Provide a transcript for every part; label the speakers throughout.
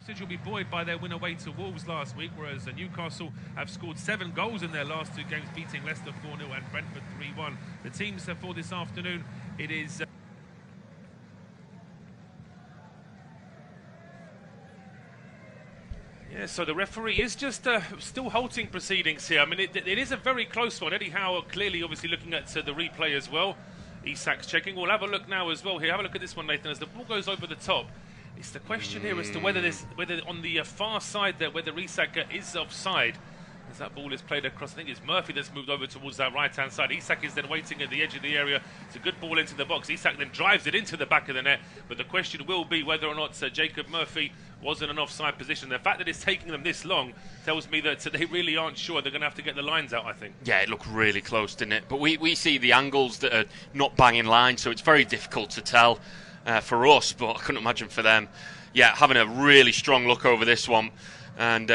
Speaker 1: Ipswich will be buoyed by their win away to Wolves last week, whereas Newcastle have scored 7 goals in their last 2 games, beating Leicester 4-0 and Brentford 3-1. The teams for this afternoon, it is... Yeah, so the referee is just still halting proceedings here. I mean, it is a very close one. Eddie Howe clearly obviously looking at the replay as well. Isak's checking. We'll have a look now as well here. Have a look at this one, Nathan, as the ball goes over the top. It's the question here as to whether on the far side there, whether Isak is offside. As that ball is played across, I think it's Murphy that's moved over towards that right-hand side. Isak is then waiting at the edge of the area. It's a good ball into the box. Isak then drives it into the back of the net. But the question will be whether or not Jacob Murphy was in an offside position. The fact that it's taking them this long tells me that they really aren't sure. They're going to have to get the lines out, I think. Yeah, it looked really close, didn't it? But we see the angles that are not banging line, so it's very difficult to tell for us, but I couldn't imagine for them. Yeah, having a really strong look over this one. And...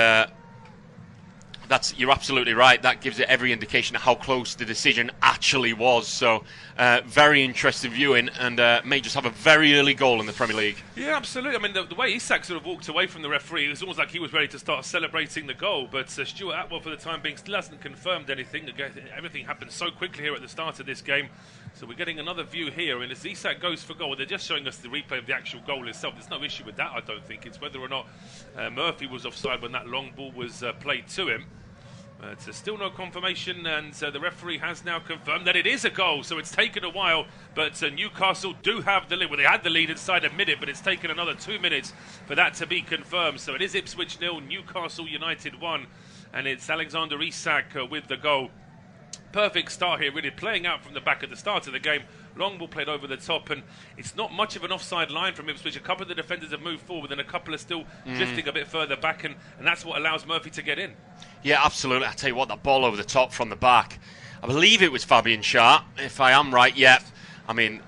Speaker 1: you're absolutely right. That gives it every indication of how close the decision actually was. So, very interesting viewing, and may just have a very early goal in the Premier League. Yeah, absolutely. I mean, the way Isak sort of walked away from the referee, it was almost like he was ready to start celebrating the goal. But Stuart Atwell, for the time being, still hasn't confirmed anything. Everything happened so quickly here at the start of this game. So we're getting another view here, and as Isak goes for goal, they're just showing us the replay of the actual goal itself. There's no issue with that, I don't think. It's whether or not Murphy was offside when that long ball was played to him. Still no confirmation, and the referee has now confirmed that it is a goal. So it's taken a while, but Newcastle do have the lead. Well, they had the lead inside a minute, but it's taken another 2 minutes for that to be confirmed. So it is Ipswich 0, Newcastle United 1, and it's Alexander Isak with the goal. Perfect start here, really playing out from the back at the start of the game. Long ball played over the top, and it's not much of an offside line from Ipswich. A couple of the defenders have moved forward, and a couple are still drifting a bit further back, and that's what allows Murphy to get in. Yeah, absolutely. I tell you what, that ball over the top from the back, I believe it was Fabian Schär, if I am right. Yeah, I mean,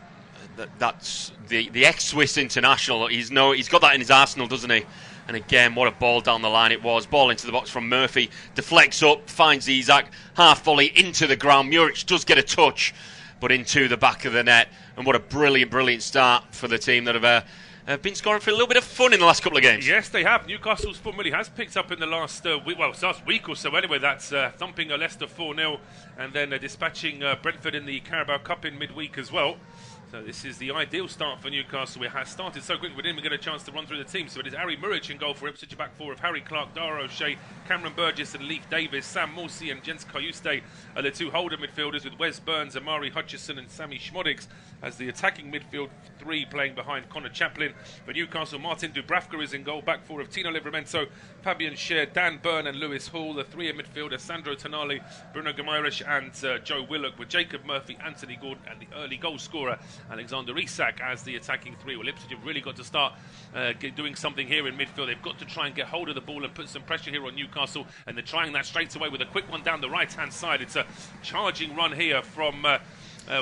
Speaker 1: that's the ex-Swiss international. He's got that in his arsenal, doesn't he? And again, what a ball down the line it was. Ball into the box from Murphy. Deflects up, finds Isak. Half volley into the ground. Muric does get a touch, but into the back of the net. And what a brilliant, brilliant start for the team that have been scoring for a little bit of fun in the last couple of games. Yes, they have. Newcastle's form really has picked up in the last week or so anyway. That's thumping Leicester 4-0 and then dispatching Brentford in the Carabao Cup in midweek as well. So this is the ideal start for Newcastle. It has started so quickly we didn't even get a chance to run through the team. So it is Harry Muric in goal for Ipswich, back four of Harry Clark, Dara O'Shea, Cameron Burgess and Leif Davis. Sam Morsey and Jens Kayuste are the two holder midfielders, with Wes Burns, Amari Hutchison and Sammy Schmodix as the attacking midfield three, playing behind Connor Chaplin. For Newcastle, Martin Dubravka is in goal, back four of Tino Livramento, Fabian Schär, Dan Byrne and Lewis Hall. The three in midfield, Sandro Tonali, Bruno Guimaraes and Joe Willock, with Jacob Murphy, Anthony Gordon and the early goal scorer Alexander Isak as the attacking three. Well, Ipswich have really got to start doing something here in midfield. They've got to try and get hold of the ball and put some pressure here on Newcastle, and they're trying that straight away with a quick one down the right-hand side. It's a charging run here from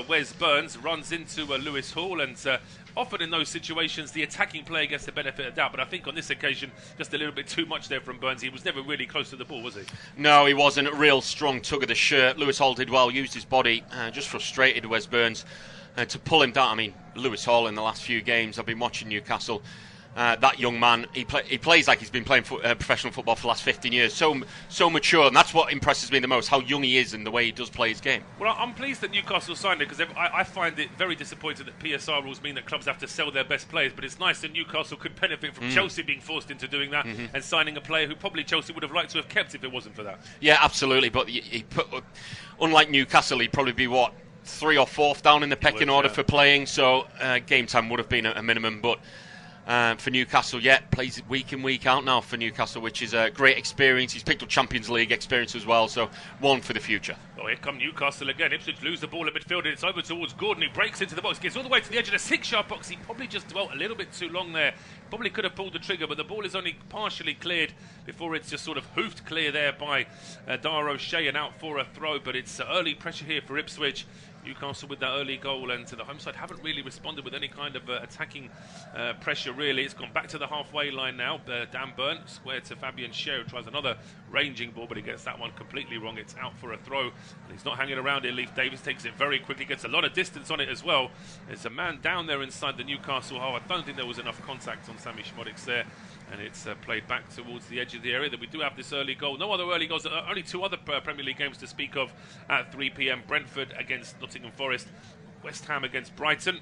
Speaker 1: Wes Burns, runs into Lewis Hall, and often in those situations the attacking player gets the benefit of doubt, but I think on this occasion just a little bit too much there from Burns. He was never really close to the ball, was he? No, he wasn't. A real strong tug of the shirt. Lewis Hall did well, used his body, just frustrated Wes Burns to pull him down. I mean, Lewis Hall in the last few games, I've been watching Newcastle. That young man, he plays like he's been playing professional football for the last 15 years. So mature, and that's what impresses me the most, how young he is and the way he does play his game. Well, I'm pleased that Newcastle signed it, because I find it very disappointing that PSR rules mean that clubs have to sell their best players, but it's nice that Newcastle could benefit from Chelsea being forced into doing that and signing a player who probably Chelsea would have liked to have kept if it wasn't for that. Yeah, absolutely, but unlike Newcastle, he'd probably be, 3rd or 4th down in the pecking order for playing, so game time would have been a minimum, but for Newcastle, plays week in, week out now for Newcastle, which is a great experience. He's picked up Champions League experience as well, so one for the future. Oh, here come Newcastle again. Ipswich lose the ball at midfield, and it's over towards Gordon, who breaks into the box, gets all the way to the edge of the 6-yard box. He probably just dwelt a little bit too long there. Probably could have pulled the trigger, but the ball is only partially cleared before it's just sort of hoofed clear there by Dara O'Shea and out for a throw. But it's early pressure here for Ipswich. Newcastle with that early goal, and the home side haven't really responded with any kind of attacking pressure, really. It's gone back to the halfway line now. Dan Byrne, square to Fabian Schär, who tries another ranging ball, but he gets that one completely wrong. It's out for a throw, and he's not hanging around here. Leif Davis takes it very quickly, gets a lot of distance on it as well. There's a man down there inside the Newcastle half. I don't think there was enough contact on Sammy Schmodix there.
Speaker 2: And it's played back towards the edge of the area. That we do have this early goal. No other early goals. Only two other Premier League games to speak of at 3 p.m. Brentford against Nottingham Forest, West Ham against Brighton.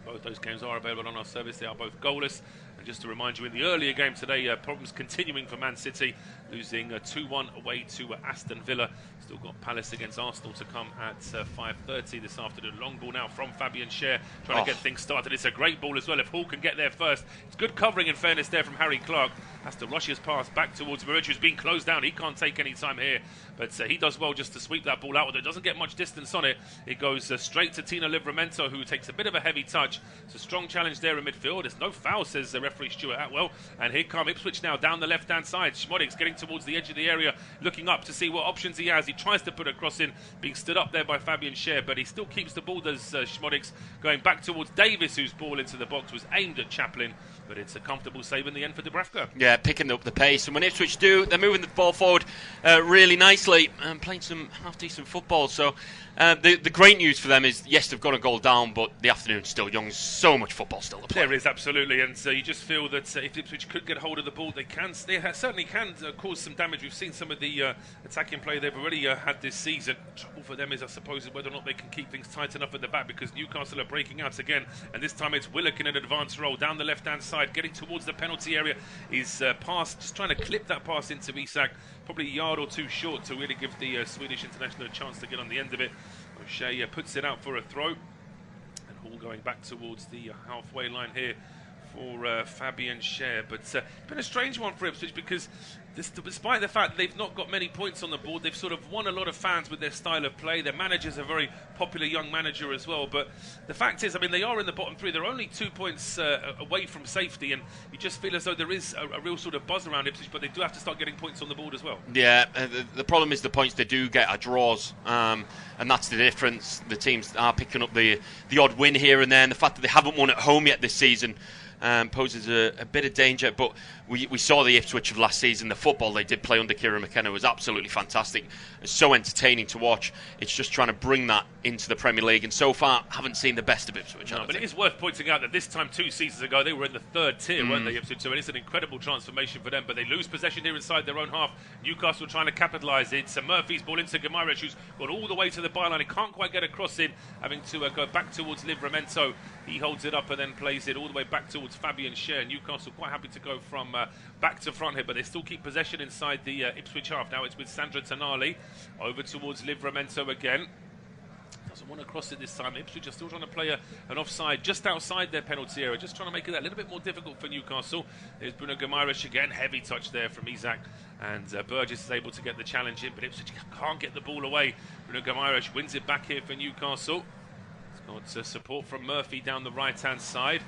Speaker 2: Both those games are available on our service. They are both goalless. And just to remind you, in the earlier game today, problems continuing for Man City, losing 2-1 away to Aston Villa. Still got Palace against Arsenal to come at 5:30 this afternoon. Long ball now from Fabian Schär, trying to get things started. It's a great ball as well. If Hall can get there first, it's good covering in fairness there from Harry Clark. Has to rush his pass back towards Muric, who's been closed down. He can't take any time here, but he does well just to sweep that ball out. It doesn't get much distance on it. It goes straight to Tino Livramento, who takes a bit of a heavy touch. It's a strong challenge there in midfield. There's no foul, says the referee Stuart Atwell. And here come Ipswich now down the left-hand side. Schmodik's getting towards the edge of the area, looking up to see what options he has. He tries to put a cross in, being stood up there by Fabian Schär, but he still keeps the ball, does Schmodik's, going back towards Davis, whose ball into the box was aimed at Chaplin. But it's a comfortable save in the end for Dubravka. Yeah, picking up the pace. And when Ipswich do, they're moving the ball forward really nicely and playing some half-decent football. So the great news for them is, yes, they've got a goal down, but the afternoon's still young. So much football still to play. There is, absolutely. And you just feel that if Ipswich could get hold of the ball, they certainly can cause some damage. We've seen some of the attacking play they've already had this season. Trouble for them is, I suppose, whether or not they can keep things tight enough at the back, because Newcastle are breaking out again. And this time it's Willock in an advanced role down the left-hand side, getting towards the penalty area. Is pass, just trying to clip that pass into Isak, probably a yard or two short to really give the Swedish international a chance to get on the end of it. O'Shea puts it out for a throw, and Hall going back towards the halfway line here for Fabian Schär. But it's been a strange one for Ipswich, because despite the fact that they've not got many points on the board, they've sort of won a lot of fans with their style of play. Their manager's a very popular young manager as well. But the fact is, I mean, they are in the bottom three. They're only 2 points away from safety, and you just feel as though there is a real sort of buzz around Ipswich, but they do have to start getting points on the board as well. Yeah, the problem is the points they do get are draws, and that's the difference. The teams are picking up the odd win here and there, and the fact that they haven't won at home yet this season poses a bit of danger. But we saw the Ipswich of last season. The football they did play under Kieran McKenna was absolutely fantastic. It's so entertaining to watch. It's just trying to bring that into the Premier League, and so far haven't seen the best of Ipswich. No, but it is worth pointing out that this time 2 seasons ago they were in the third tier, weren't they, Ipswich? So it is an incredible transformation for them, but they lose possession here inside their own half. Newcastle trying to capitalise. It's Murphy's ball into Guimaraes, who's got all the way to the byline. He can't quite get across in, having to go back towards Livramento. He holds it up and then plays it all the way back towards Fabian Schär. Newcastle quite happy to go from back to front here, but they still keep possession inside the Ipswich half. Now it's with Sandro Tonali over towards Livramento again. Doesn't want to cross it this time. Ipswich are still trying to play an offside just outside their penalty area, just trying to make it a little bit more difficult for Newcastle. There's Bruno Guimaraes again, heavy touch there from Isak, and Burgess is able to get the challenge in, but Ipswich can't get the ball away. Bruno Guimaraes wins it back here for Newcastle. He's got support from Murphy down the right-hand side.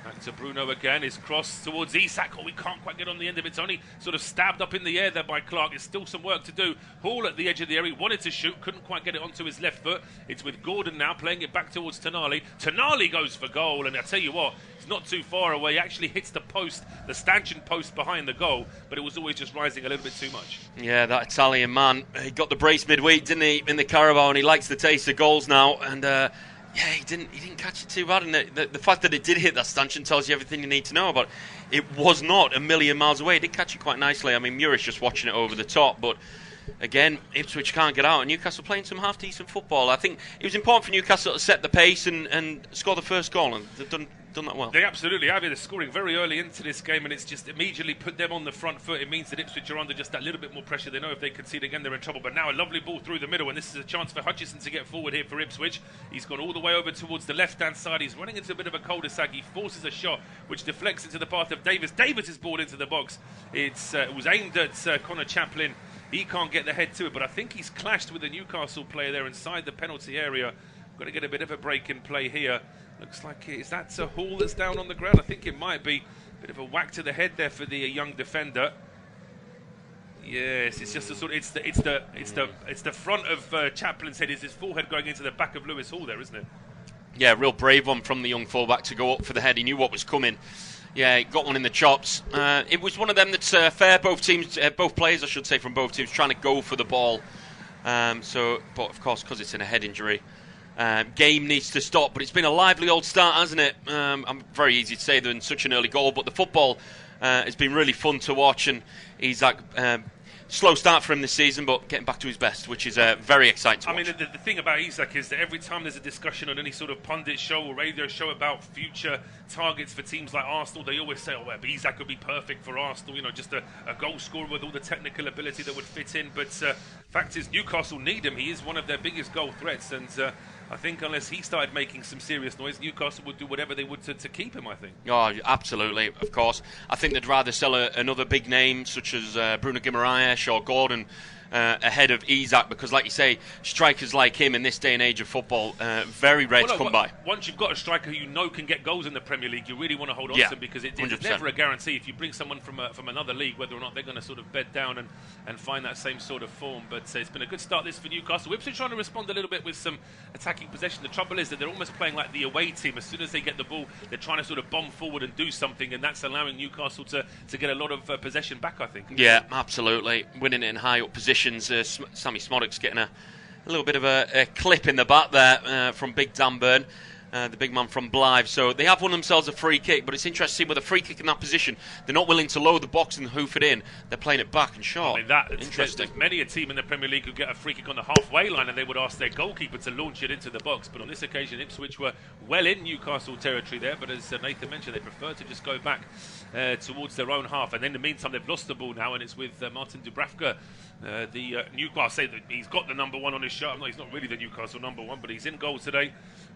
Speaker 2: Back to Bruno again, his cross towards Isak. Oh, we can't quite get on the end of it. It's only sort of stabbed up in the air there by Clark. There's still some work to do. Hall at the edge of the area, wanted to shoot, couldn't quite get it onto his left foot. It's with Gordon now, playing it back towards Tonali. Tonali goes for goal, and I tell you what, it's not too far away. He actually hits the post, the stanchion post behind the goal, but it was always just rising a little bit too much. Yeah, that Italian man, he got the brace midweek, didn't he, in the Carabao, and he likes the taste of goals now, and yeah, he didn't catch it too bad, and the fact that it did hit that stanchion tells you everything you need to know about it. It was not a million miles away. It did catch it quite nicely. I mean, Muric just watching it over the top, but again, Ipswich can't get out, and Newcastle playing some half-decent football. I think it was important for Newcastle to set the pace and score the first goal, and they've done that well. They absolutely have. They're scoring very early into this game, and it's just immediately put them on the front foot. It means that Ipswich are under just that little bit more pressure. They know if they concede again, they're in trouble. But now a lovely ball through the middle, and this is a chance for Hutchison to get forward here for Ipswich. He's gone all the way over towards the left-hand side. He's running into a bit of a cul-de-sac. He forces a shot, which deflects into the path of Davis. Davis is ball into the box. It was aimed at Connor Chaplin. He can't get the head to it, but I think he's clashed with the Newcastle player there inside the penalty area. Going to get a bit of a break in play here. Looks like is that Hall that's down on the ground? I think it might be. Bit of a whack to the head there for the young defender. Yes, it's just a sort of it's the front of Chaplin's head. Is his forehead going into the back of Lewis Hall there, isn't it? Yeah, real brave one from the young fullback to go up for the head. He knew what was coming. Yeah, he got one in the chops. It was one of them that's fair. Both teams, both players, I should say, from both teams, trying to go for the ball. But of course, because it's in a head injury, game needs to stop. But it's been a lively old start, hasn't it? Very easy to say they're in such an early goal, but the football
Speaker 1: It's been really fun to watch, and he's like slow start for him this season, but getting back to his best, which is very exciting to watch.
Speaker 2: I mean, the thing about Isak is that every time there's a discussion on any sort of pundit show or radio show about future targets for teams like Arsenal, they always say, oh, well, Isak would be perfect for Arsenal, you know, just a goal scorer with all the technical ability that would fit in. But fact is, Newcastle need him. He is one of their biggest goal threats, and I think unless he started making some serious noise, Newcastle would do whatever they would to keep him, I think.
Speaker 1: Oh, absolutely, of course. I think they'd rather sell another big name, such as Bruno Guimaraes or Gordon, ahead of Isak, because like you say, strikers like him in this day and age of football, very rare to come by.
Speaker 2: Once you've got a striker who you know can get goals in the Premier League, you really want to hold on to him, because it's never a guarantee. If you bring someone from another league, whether or not they're going to sort of bed down and find that same sort of form. But it's been a good start this for Newcastle. Ipswich trying to respond a little bit with some attacking possession. The trouble is that they're almost playing like the away team. As soon as they get the ball, they're trying to sort of bomb forward and do something, and that's allowing Newcastle to get a lot of possession back, I think.
Speaker 1: Yeah, absolutely. Winning it in high up positions. Sammy Smoddock's getting a little bit of a clip in the back there from Big Dan Burn, the big man from Blythe. So they have won themselves a free kick, but it's interesting with a free kick in that position, they're not willing to load the box and hoof it in. They're playing it back and short.
Speaker 2: I mean,
Speaker 1: interesting.
Speaker 2: There's many a team in the Premier League who get a free kick on the halfway line and they would ask their goalkeeper to launch it into the box. But on this occasion, Ipswich were well in Newcastle territory there. But as Nathan mentioned, they prefer to just go back towards their own half. And in the meantime, they've lost the ball now, and it's with Martin Dubravka. Newcastle say that he's got the number one on his shirt. No, he's not really the Newcastle number one, but he's in goal today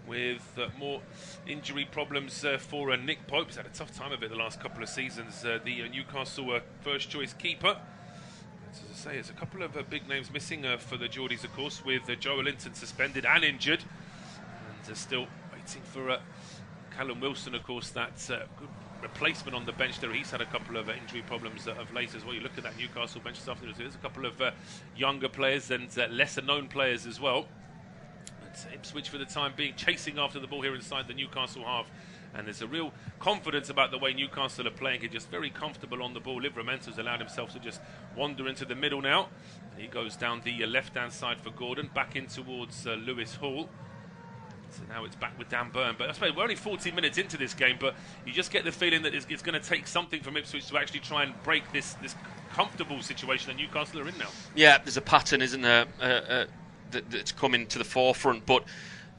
Speaker 2: with more injury problems for Nick Pope. He's had a tough time of it the last couple of seasons. The Newcastle first choice keeper. As I say, there's a couple of big names missing for the Geordies, of course, with Joe Linton suspended and injured, and still waiting for Callum Wilson, of course, that good replacement on the bench there. He's had a couple of injury problems of late as well. You look at that Newcastle bench stuff, there's a couple of younger players and lesser known players as well. But Ipswich for the time being chasing after the ball here inside the Newcastle half, and there's a real confidence about the way Newcastle are playing. He's just very comfortable on the ball. Livramento's allowed himself to just wander into the middle now, and he goes down the left hand side for Gordon, back in towards Lewis Hall. So now it's back with Dan Burn. But I suppose we're only 14 minutes into this game, but you just get the feeling that it's going to take something from Ipswich to actually try and break this comfortable situation that Newcastle are in now. Yeah,
Speaker 1: there's a pattern, isn't there, that's coming to the forefront. But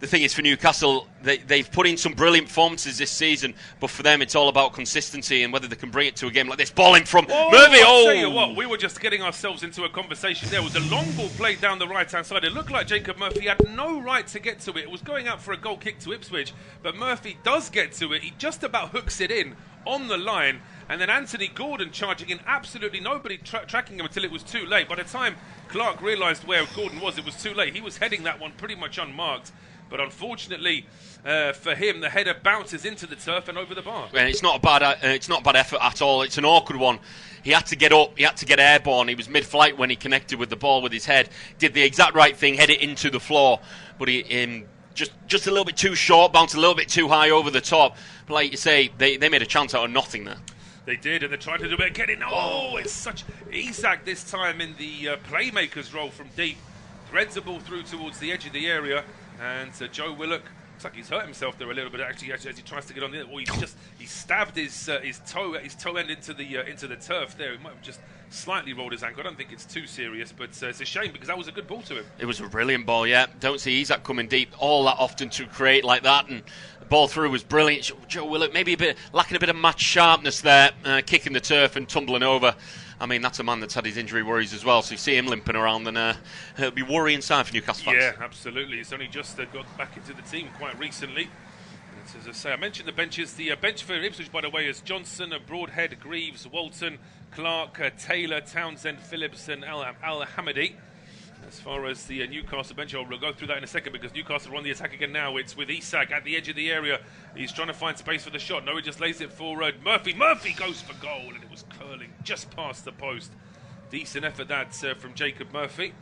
Speaker 1: the thing is, for Newcastle, they've put in some brilliant performances this season, but for them it's all about consistency and whether they can bring it to a game like this. Ball in from Murphy.
Speaker 2: I'll tell you what, we were just getting ourselves into a conversation there. It was a long ball played down the right-hand side. It looked like Jacob Murphy had no right to get to it. It was going out for a goal kick to Ipswich, but Murphy does get to it. He just about hooks it in on the line, and then Anthony Gordon charging in, absolutely nobody tracking him until it was too late. By the time Clark realised where Gordon was, it was too late. He was heading that one pretty much unmarked. But unfortunately for him, the header bounces into the turf and over the bar.
Speaker 1: And it's not a bad effort at all. It's an awkward one. He had to get up. He had to get airborne. He was mid-flight when he connected with the ball with his head. Did the exact right thing, head it into the floor. But he just a little bit too short, bounced a little bit too high over the top. But like you say, they made a chance out of nothing there.
Speaker 2: They did, and they tried to do it again. It's such Isak this time in the playmaker's role from deep. Threads the ball through towards the edge of the area. And Joe Willock looks like he's hurt himself there a little bit actually as he tries to get on the. Or he stabbed his toe end into the turf there. He might have just slightly rolled his ankle. I don't think it's too serious, but it's a shame because that was a good ball to him.
Speaker 1: It was a brilliant ball, yeah. Don't see Isak coming deep all that often to create like that, and the ball through was brilliant. Joe Willock maybe lacking a bit of match sharpness there, kicking the turf and tumbling over. I mean, that's a man that's had his injury worries as well, so you see him limping around, then it'll be worrying sign for Newcastle fans.
Speaker 2: Yeah, absolutely. It's only just got back into the team quite recently. And as I say, I mentioned the benches. The bench for Ipswich, by the way, is Johnson, Broadhead, Greaves, Walton, Clark, Taylor, Townsend, Phillips and Al-Hamidi. As far as the Newcastle bench, we'll go through that in a second because Newcastle are on the attack again now. It's with Isak at the edge of the area. He's trying to find space for the shot. No, he just lays it for Murphy. Murphy goes for goal, and it was curling just past the post. Decent effort that from Jacob Murphy.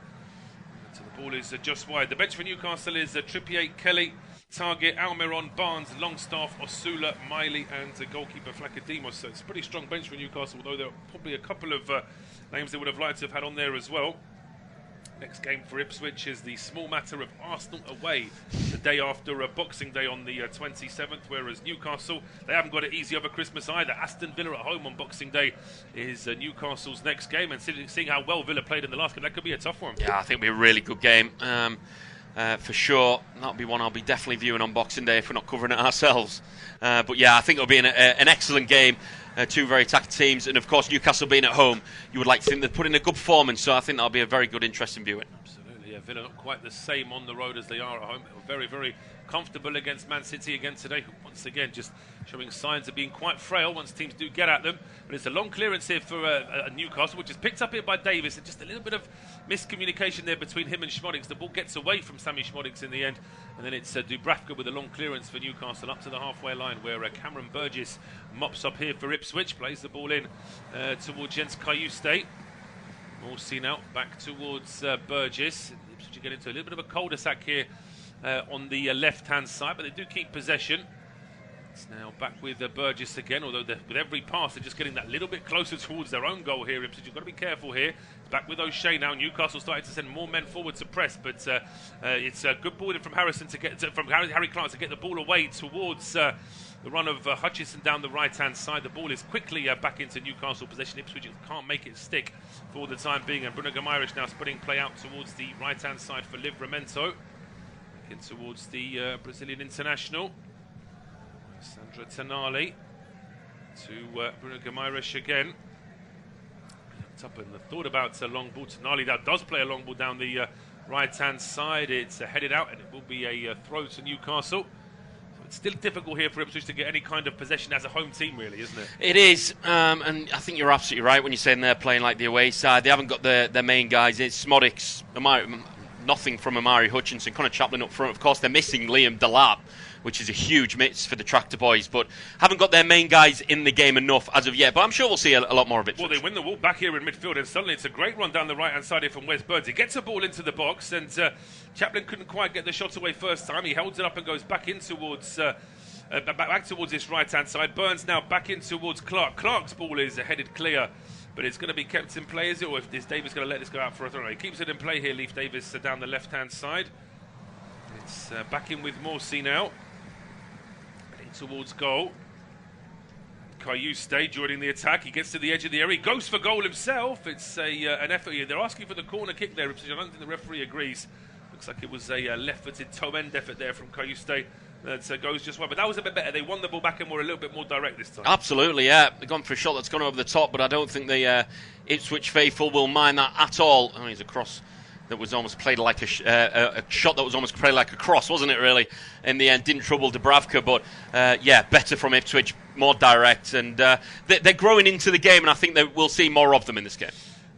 Speaker 2: So the ball is just wide. The bench for Newcastle is Trippier, Kelly, Target, Almiron, Barnes, Longstaff, Osula, Miley, and goalkeeper Flacadimos. So it's a pretty strong bench for Newcastle, although there are probably a couple of names they would have liked to have had on there as well. Next game for Ipswich is the small matter of Arsenal away the day after Boxing Day on the 27th, whereas Newcastle, they haven't got it easy over Christmas either. Aston Villa at home on Boxing Day is Newcastle's next game, and seeing how well Villa played in the last game, that could be a tough one.
Speaker 1: Yeah, I think it'll be a really good game. For sure, that'll be one I'll be definitely viewing on Boxing Day if we're not covering it ourselves. But yeah, I think it'll be an excellent game. Two very attacking teams, and of course Newcastle being at home, you would like to think they'd put in a good performance, so I think that'll be a very good, interesting viewing.
Speaker 2: Absolutely, yeah. Villa not quite the same on the road as they are at home. They were very, very comfortable against Man City again today, once again just showing signs of being quite frail once teams do get at them. But it's a long clearance here for Newcastle, which is picked up here by Davis, and just a little bit of miscommunication there between him and Schmodics. The ball gets away from Sammy Schmodics in the end, and then it's Dubravka with a long clearance for Newcastle up to the halfway line, where Cameron Burgess mops up here for Ipswich, plays the ball in towards Jens Kayuste. Morsey now back towards Burgess. Ipswich get into a little bit of a cul-de-sac here on the left-hand side, but they do keep possession. It's now back with Burgess again, although with every pass they're just getting that little bit closer towards their own goal here. Ipswich, you've got to be careful here. It's back with O'Shea now. Newcastle starting to send more men forward to press, but it's a good ball in from Harrison from Harry Clark to get the ball away towards the run of Hutchison down the right-hand side. The ball is quickly back into Newcastle possession. Ipswich can't make it stick for the time being, and Bruno Guimaraes now spreading play out towards the right-hand side for Livramento. In towards the Brazilian international. Sandra Tonali to Bruno Guimaraes again. Looked up and thought about a long ball. Tonali that does play a long ball down the right-hand side. It's headed out, and it will be a throw to Newcastle. So it's still difficult here for Ipswich to get any kind of possession as a home team, really, isn't it?
Speaker 1: It is, and I think you're absolutely right when you're saying they're playing like the away side. They haven't got their main guys. It's Schmodics, nothing from Amari Hutchinson, Connor Chaplin up front. Of course, they're missing Liam Delap, which is a huge miss for the Tractor Boys, but haven't got their main guys in the game enough as of yet. But I'm sure we'll see a lot more of it.
Speaker 2: Well, they win the ball back here in midfield, and suddenly it's a great run down the right-hand side here from Wes Burns. He gets a ball into the box, and Chaplin couldn't quite get the shot away first time. He holds it up and goes back in towards back towards this right-hand side. Burns now back in towards Clark. Clark's ball is headed clear, but it's going to be kept in play, is it? Or is Davis going to let this go out for a throw? He keeps it in play here, Leif Davis, down the left-hand side. It's back in with Morsey now. Heading towards goal. Kayuste joining the attack. He gets to the edge of the area. He goes for goal himself. It's an effort here. They're asking for the corner kick there. I don't think the referee agrees. Looks like it was a left-footed toe-end effort there from Kayuste. That goes just well, but that was a bit better. They won the ball back and were a little bit more direct this time. Absolutely, yeah. They've gone for a shot that's gone over the top, but I don't think the Ipswich faithful will mind that at all. Oh, he's a cross that was almost played like a shot that was almost played like a cross, wasn't it, really? In the end, didn't trouble Dubravka, but yeah, better from Ipswich, more direct, and they're growing into the game, and I think that we'll see more of them in this game.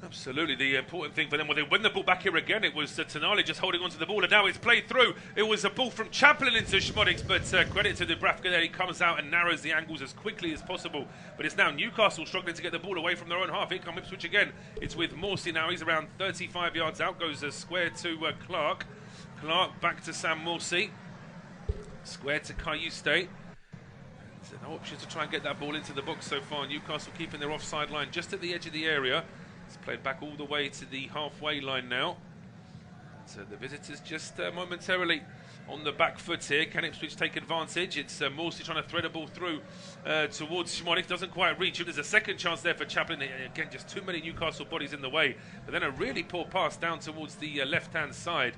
Speaker 2: Absolutely. The important thing for them, when they win the ball back here again, it was Tonali just holding onto the ball, and now it's played through. It was a ball from Chaplin into Schmodics, but credit to Dubravka there. He comes out and narrows the angles as quickly as possible. But it's now Newcastle struggling to get the ball away from their own half. Here comes Ipswich again. It's with Morsey now. He's around 35 yards out. Goes square to Clark. Clark back to Sam Morsey. Square to Kayuste. There's no option to try and get that ball into the box so far. Newcastle keeping their offside line just at the edge of the area. It's played back all the way to the halfway line now. So the visitors just momentarily on the back foot here. Can Ipswich take advantage? It's Morsey trying to thread a ball through towards Schmodic. Doesn't quite reach him. There's a second chance there for Chaplin. Again, just too many Newcastle bodies in the way. But then a really poor pass down towards the left-hand side.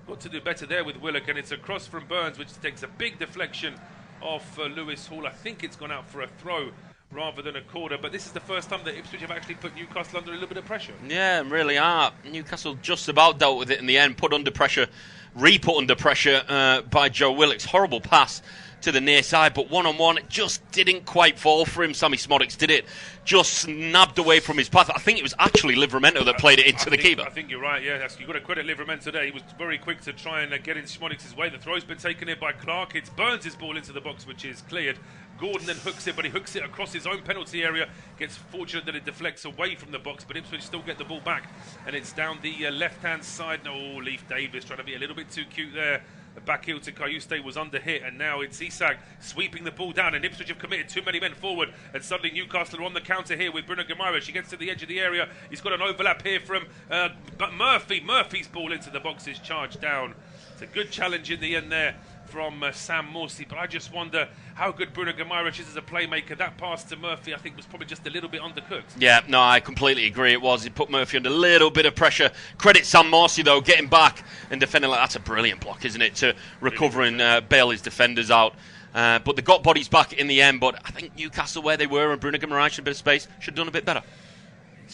Speaker 2: Got to do better there with Willock, and it's a cross from Burns, which takes a big deflection off Lewis Hall. I think it's gone out for a throw rather than a corner, but this is the first time that Ipswich have actually put Newcastle under a little bit of pressure. Yeah, really are. Newcastle just about dealt with it in the end, put under pressure, re-put under pressure by Joe Willock's horrible pass to the near side, but one-on-one, it just didn't quite fall for him. Sammy Schmodics did it, just snapped away from his path. I think it was actually Livramento that played it into the keeper. I think you're right, yeah. You've got to credit Livramento there. He was very quick to try and get in Schmodics' way. The throw's been taken in by Clark. It's Burns' ball into the box, which is cleared. Gordon then hooks it, but he hooks it across his own penalty area. Gets fortunate that it deflects away from the box, but Ipswich still get the ball back. And it's down the left-hand side. No, Leif Davis trying to be a little bit too cute there. The back heel to Cayuste was under hit, and now it's Isak sweeping the ball down, and Ipswich have committed too many men forward, and suddenly Newcastle are on the counter here with Bruno Guimaraes. She gets to the edge of the area. He's got an overlap here from but Murphy's ball into the box is charged down. It's a good challenge in the end there from Sam Morsey, but I just wonder how good Bruno Guimaraes is as a playmaker. That pass to Murphy, I think, was probably just a little bit undercooked.
Speaker 1: Yeah, no, I completely agree. It was. He put Murphy under a little bit of pressure. Credit Sam Morsey, though, getting back and defending like that's a brilliant block, isn't it, to recover and bail his defenders out. But they got bodies back in the end, but I think Newcastle, where they were, and Bruno Guimaraes had a bit of space, should have done a bit better.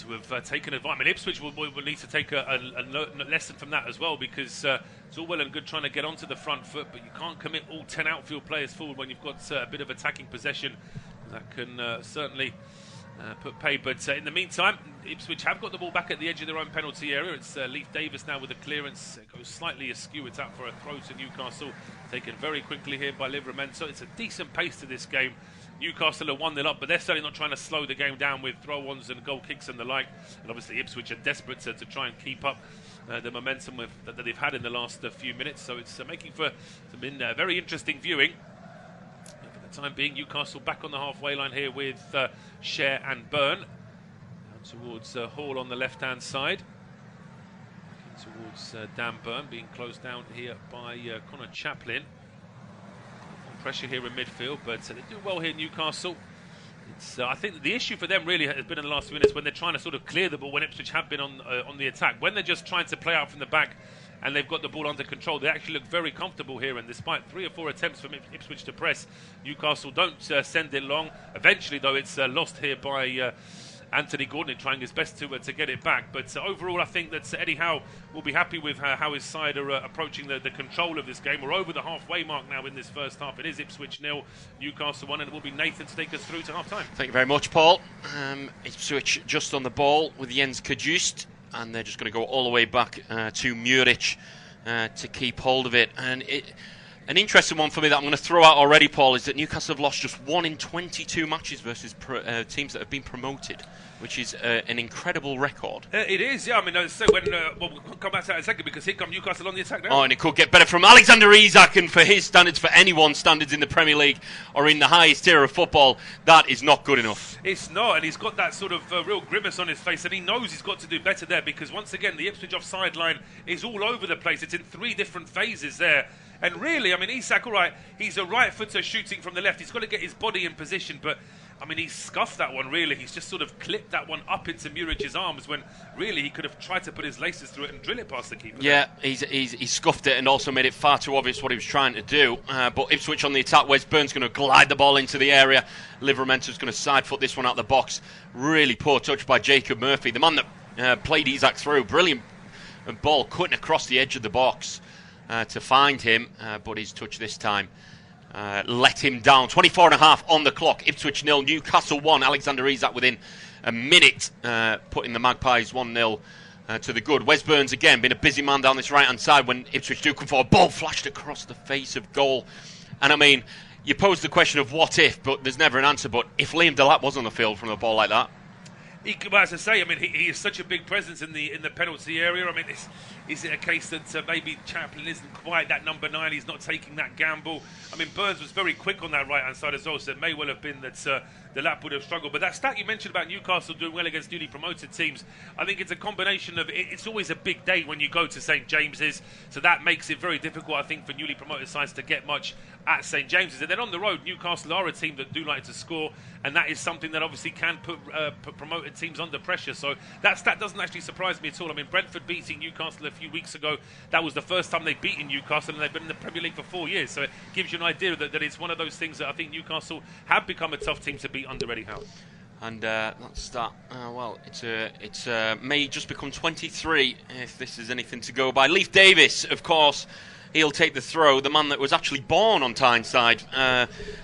Speaker 2: To have taken advantage. I mean, Ipswich will need to take a lesson from that as well, because it's all well and good trying to get onto the front foot, but you can't commit all 10 outfield players forward when you've got a bit of attacking possession. That can certainly put pay. But in the meantime, Ipswich have got the ball back at the edge of their own penalty area. It's Leif Davis now with a clearance. It goes slightly askew. It's out for a throw to Newcastle. Taken very quickly here by Livramento. It's a decent pace to this game. Newcastle are 1-0 up, but they're certainly not trying to slow the game down with throw-ons and goal kicks and the like. And obviously Ipswich are desperate to try and keep up the momentum that they've had in the last few minutes. So it's making for some very interesting viewing. And for the time being, Newcastle back on the halfway line here with Cher and Byrne. Down towards Hall on the left-hand side. Looking towards Dan Byrne, being closed down here by Connor Chaplin. Pressure here in midfield, but they do well here, Newcastle. It's I think the issue for them really has been in the last few minutes when they're trying to sort of clear the ball when Ipswich have been on the attack. When they're just trying to play out from the back and they've got the ball under control, they actually look very comfortable here, and despite 3 or 4 attempts from Ipswich to press, Newcastle don't send it long. Eventually, though, it's lost here by Anthony Gordon trying his best to get it back. But overall, I think that Eddie Howe will be happy with how his side are approaching the control of this game. We're over the halfway mark now in this first half. It is Ipswich 0, Newcastle 1, and it will be Nathan to take us through to half-time.
Speaker 1: Thank you very much, Paul. Ipswich just on the ball with Jens Kajust, and they're just going to go all the way back to Muric to keep hold of it. And an interesting one for me that I'm going to throw out already, Paul, is that Newcastle have lost just 1 in 22 matches versus teams that have been promoted, which is an incredible record.
Speaker 2: It is, yeah. I mean, so when we'll come back to that in a second, because here come Newcastle on the attack now.
Speaker 1: Oh, and it could get better from Alexander Isak, and for his standards, for anyone's standards in the Premier League or in the highest tier of football, that is not good enough.
Speaker 2: It's not, and he's got that sort of real grimace on his face, and he knows he's got to do better there, because once again, the Ipswich offside line is all over the place. It's in 3 different phases there. And really, I mean, Isak, all right, he's a right footer shooting from the left. He's got to get his body in position, but I mean, he's scuffed that one, really. He's just sort of clipped that one up into Muric's arms when really he could have tried to put his laces through it and drill it past the keeper.
Speaker 1: Yeah, he scuffed it and also made it far too obvious what he was trying to do. But Ipswich on the attack, Wes Byrne's going to glide the ball into the area. Livramento's going to side foot this one out the box. Really poor touch by Jacob Murphy, the man that played Isak through. Brilliant ball cutting across the edge of the box to find him, but his touch this time let him down. 24.5 on the clock. Ipswich 0, Newcastle 1. Alexander Isak within a minute, putting the Magpies 1-0 to the good. Wes Byrne's again been a busy man down this right-hand side when Ipswich do come forward. Ball flashed across the face of goal. And I mean, you pose the question of what if, but there's never an answer. But if Liam Delap was on the field from a ball like that,
Speaker 2: as I say, I mean, he is such a big presence in the penalty area. I mean, is it a case that maybe Chaplin isn't quite that number 9? He's not taking that gamble. I mean, Burns was very quick on that right-hand side as well, so it may well have been that the lap would have struggled. But that stat you mentioned about Newcastle doing well against newly promoted teams, I think it's a combination of it's always a big day when you go to St James's, so that makes it very difficult, I think, for newly promoted sides to get much at St James's. And then on the road, Newcastle are a team that do like to score, and that is something that obviously can put promoted teams under pressure. So that stat doesn't actually surprise me at all. I mean, Brentford beating Newcastle a few weeks ago, that was the first time they've beaten Newcastle, and they've been in the Premier League for 4 years. So it gives you an idea that it's one of those things that I think Newcastle have become a tough team to beat under Eddie Howe.
Speaker 1: And that's that. Well, it's may just become 23 if this is anything to go by. Leif Davis, of course, he'll take the throw. The man that was actually born on Tyneside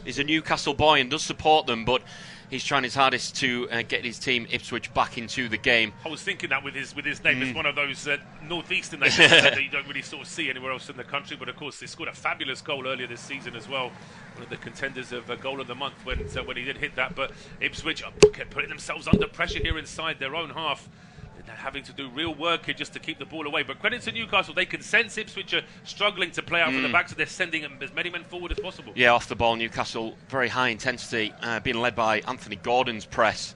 Speaker 1: is a Newcastle boy and does support them, but he's trying his hardest to get his team Ipswich back into the game.
Speaker 2: I was thinking that with his name, it's one of those northeastern names that you don't really sort of see anywhere else in the country. But of course, he scored a fabulous goal earlier this season as well. One of the contenders of goal of the month when he did hit that. But Ipswich kept putting themselves under pressure here inside their own half. they're having to do real work here just to keep the ball away. But credit to Newcastle, they can sense Ipswich are struggling to play out from the back, so they're sending as many men forward as possible.
Speaker 1: Yeah, off the ball, Newcastle, very high intensity, being led by Anthony Gordon's press.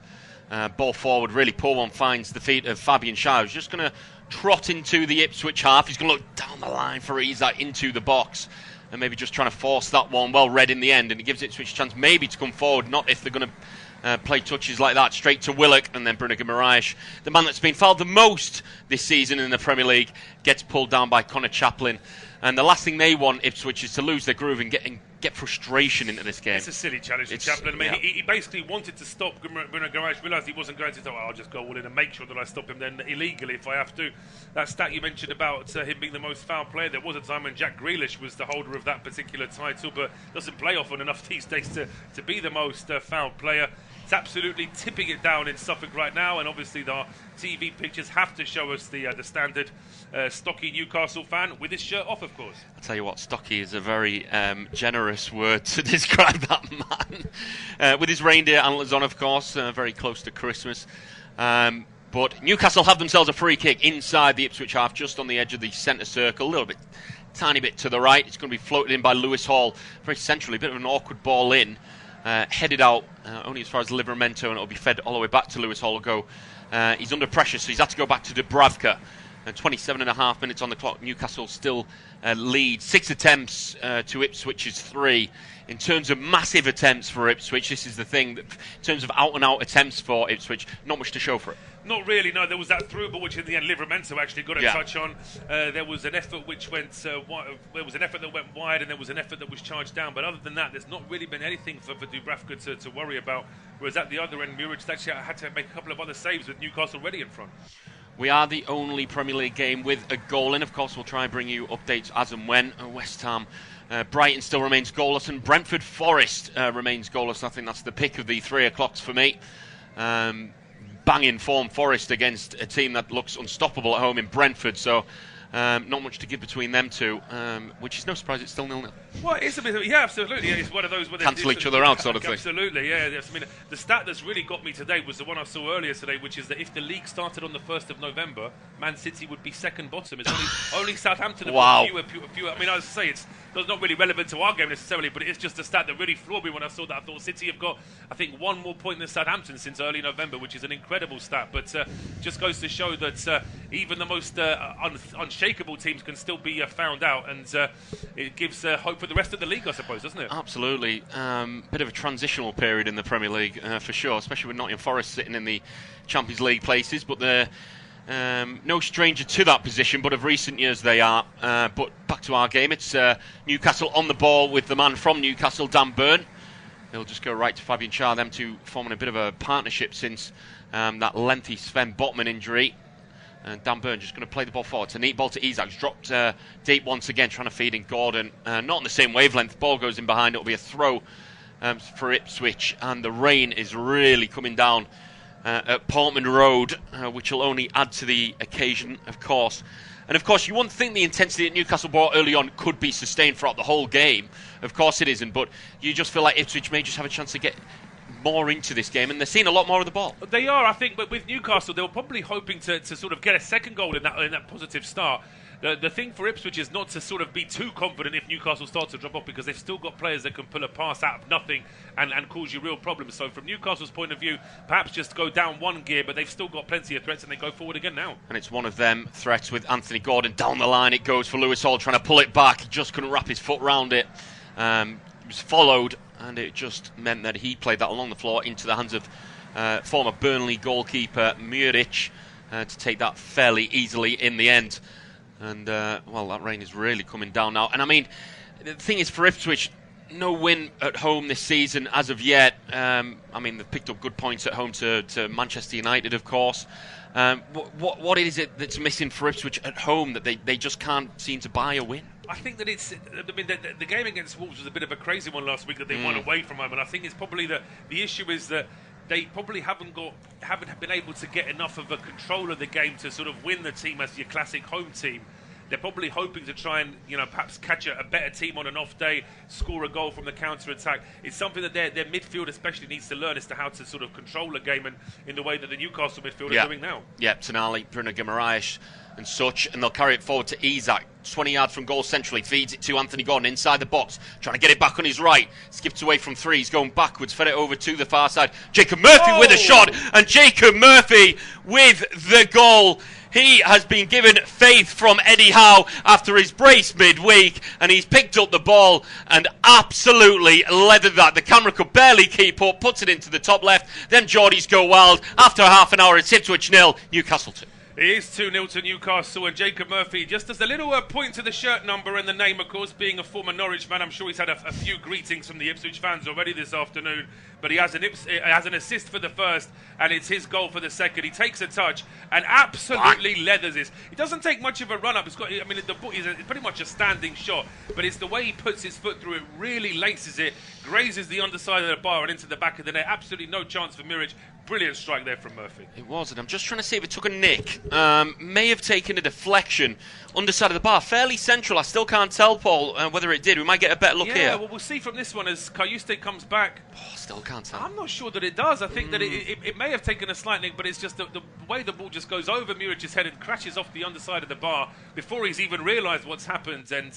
Speaker 1: Ball forward, really poor one, finds the feet of Fabian Schär, who's just going to trot into the Ipswich half. He's going to look down the line for Isak into the box, and maybe just trying to force that one, well read in the end, and it gives Ipswich a chance maybe to come forward, not if they're going to play touches like that straight to Willock, and then Bruno Guimaraes, the man that's been fouled the most this season in the Premier League, gets pulled down by Connor Chaplin. And the last thing they want, Ipswich, is to lose their groove and get frustration into this game.
Speaker 2: It's a silly challenge for Chaplin. I mean, he basically wanted to stop Bruno Guimaraes, realised he wasn't going to, so I'll just go all in and make sure that I stop him then illegally if I have to. That stat you mentioned about him being the most fouled player, there was a time when Jack Grealish was the holder of that particular title, but doesn't play often enough these days to be the most fouled player. It's absolutely tipping it down in Suffolk right now, and obviously the TV pictures have to show us the standard stocky Newcastle fan with his shirt off, of course.
Speaker 1: I'll tell you what, stocky is a very generous word to describe that man. With his reindeer antlers on, of course, very close to Christmas. But Newcastle have themselves a free kick inside the Ipswich half, just on the edge of the centre circle, a little bit, tiny bit to the right. It's going to be floated in by Lewis Hall, very centrally, a bit of an awkward ball in. Headed out only as far as Livramento, and it'll be fed all the way back to Lewis Hall. He's under pressure, so he's had to go back to Dubravka. And 27.5 minutes on the clock. Newcastle still lead. 6 attempts to Ipswich's 3. In terms of massive attempts for Ipswich, this is the thing. In terms of out-and-out attempts for Ipswich, not much to show for it.
Speaker 2: Not really, no. There was that through ball which in the end Livramento actually got a touch on. There was an effort which went wide. There was an effort that went wide, and there was an effort that was charged down. But other than that, there's not really been anything for Dubravka to worry about. Whereas at the other end, Muric actually had to make a couple of other saves with Newcastle ready in front.
Speaker 1: We are the only Premier League game with a goal in. Of course, we'll try and bring you updates as and when. West Ham, Brighton still remains goalless, and Brentford Forest remains goalless. I think that's the pick of the 3 o'clocks for me. Banging form Forest against a team that looks unstoppable at home in Brentford. So not much to give between them two, which is no surprise. It's still 0-0.
Speaker 2: Well, it's a bit, yeah, absolutely. Yeah, it's one of those where
Speaker 1: cancel each other out, sort of thing.
Speaker 2: Absolutely, yeah. Yes. I mean, the stat that's really got me today was the one I saw earlier today, which is that if the league started on the 1st of November, Man City would be second bottom. It's only Southampton have got fewer. I mean, I say it's not really relevant to our game necessarily, but it's just a stat that really floored me when I saw that. I thought City have got, I think, 1 more point than Southampton since early November, which is an incredible stat. But just goes to show that even the most unshakable teams can still be found out, and it gives hope for the rest of the league, I suppose, doesn't it?
Speaker 1: Absolutely. Bit of a transitional period in the Premier League, for sure, especially with Nottingham Forest sitting in the Champions League places, but they're no stranger to that position, but of recent years they are. But back to our game, it's Newcastle on the ball with the man from Newcastle, Dan Burn. He'll just go right to Fabian Schär, them two forming a bit of a partnership since that lengthy Sven Botman injury. And Dan Burn just going to play the ball forward. It's a neat ball to Isak. He's dropped deep once again, trying to feed in Gordon. Not on the same wavelength. Ball goes in behind. It'll be a throw for Ipswich. And the rain is really coming down at Portman Road, which will only add to the occasion, of course. And of course, you wouldn't think the intensity that Newcastle brought early on could be sustained throughout the whole game. Of course it isn't. But you just feel like Ipswich may just have a chance to get more into this game, and they're seeing a lot more of the ball.
Speaker 2: They are, I think, but with Newcastle, they were probably hoping to sort of get a second goal in that positive start. The thing for Ipswich is not to sort of be too confident if Newcastle starts to drop off, because they've still got players that can pull a pass out of nothing and cause you real problems. So from Newcastle's point of view, perhaps just go down one gear, but they've still got plenty of threats, and they go forward again now.
Speaker 1: And it's one of them threats with Anthony Gordon. Down the line it goes for Lewis Hall, trying to pull it back. He just couldn't wrap his foot round it. He was followed, and it just meant that he played that along the floor into the hands of former Burnley goalkeeper Muric to take that fairly easily in the end. And, well, that rain is really coming down now. And, I mean, the thing is, for Ipswich, no win at home this season as of yet. I mean, they've picked up good points at home to Manchester United, of course. What is it that's missing for Ipswich at home that they just can't seem to buy a win?
Speaker 2: I think that I mean, the game against Wolves was a bit of a crazy one last week that they won away from home, and I think it's probably the issue is that they probably haven't been able to get enough of a control of the game to sort of win the team as your classic home team. they're probably hoping to try and, perhaps catch a better team on an off day, score a goal from the counter-attack. It's something that their midfield especially needs to learn as to how to sort of control a game and in the way that the Newcastle midfield are doing now.
Speaker 1: Yeah, Tonali, Bruno Guimaraes and such, and they'll carry it forward to Isak. 20 yards from goal centrally, feeds it to Anthony Gordon inside the box, trying to get it back on his right, skips away from 3, he's going backwards, fed it over to the far side. Jacob Murphy with a shot, and Jacob Murphy with the goal. He has been given faith from Eddie Howe after his brace midweek, and he's picked up the ball and absolutely leathered that. The camera could barely keep up, puts it into the top left, then Geordies go wild. After half an hour, it's Ipswich 0, Newcastle 2.
Speaker 2: It is 2-0 to Newcastle, and Jacob Murphy, just as a little point to the shirt number and the name, of course, being a former Norwich man, I'm sure he's had a few greetings from the Ipswich fans already this afternoon, but he has an assist for the first, and it's his goal for the second. He takes a touch and absolutely leathers it. It doesn't take much of a run-up. It's pretty much a standing shot, but it's the way he puts his foot through it, really laces it, grazes the underside of the bar and into the back of the net. Absolutely no chance for Muric. Brilliant strike there from Murphy.
Speaker 1: It was, and I'm just trying to see if it took a nick. May have taken a deflection. Underside of the bar, fairly central. I still can't tell, Paul, whether it did. We might get a better look here.
Speaker 2: Yeah, well, we'll see from this one as Kayuste comes back.
Speaker 1: Still can't tell.
Speaker 2: I'm not sure that it does. I think that it may have taken a slight nick, but it's just the way the ball just goes over Muric's head and crashes off the underside of the bar before he's even realised what's happened. And